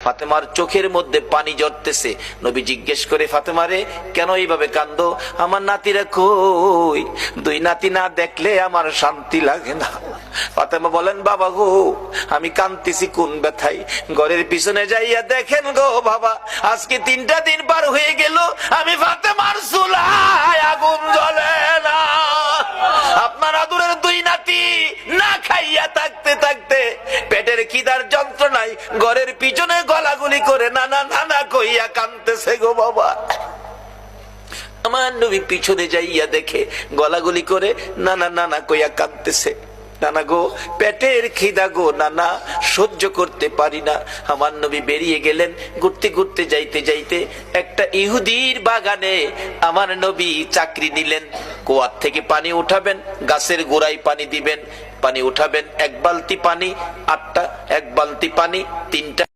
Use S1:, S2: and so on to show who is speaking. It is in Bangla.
S1: ফাতেমার চোখের মধ্যে পানি ঝরতেছে। নবী জিজ্ঞেস করে, ফাতেমা রে, কেন এইভাবে কান্দো? আমার নাতিরা কই? দুই নাতি না দেখলে আমার শান্তি লাগে না। ফাতেমা বলেন, বাবা গো, আমি কান্দিছি কোন ব্যথায়? ঘরের পিছনে যাইয়া দেখেন গো বাবা, আজকে 3টা দিন পার হয়ে গেল, আমি ফাতেমার চুলায় আগুন জ্বলে না। আপনার আদরের দুই নাতি না খাইয়া থাকতে থাকতে পেটের খিদার যন্ত্রণায় ঘরের পিছনে গলাগুলি করে নানা নানা কইয়া কাঁদতেছে গো বাবা। আমার নবী পিছনে যাইয়া দেখে গলাগুলি করে নানা নানা কইয়া কাঁদতেছে। নানা গো, পেটের খিদা গো নানা, সহ্য করতে পারি না। আমার নবী বেরিয়ে গেলেন। ঘুরতে ঘুরতে যাইতে যাইতে একটা ইহুদির বাগানে আমার নবী চাকরি নিলেন। কুয়ার থেকে পানি উঠাবেন, গাছের গোড়ায় পানি দিবেন, পানি উঠাবেন, 1 বালতি পানি 8টা, 1 বালতি পানি 3টা।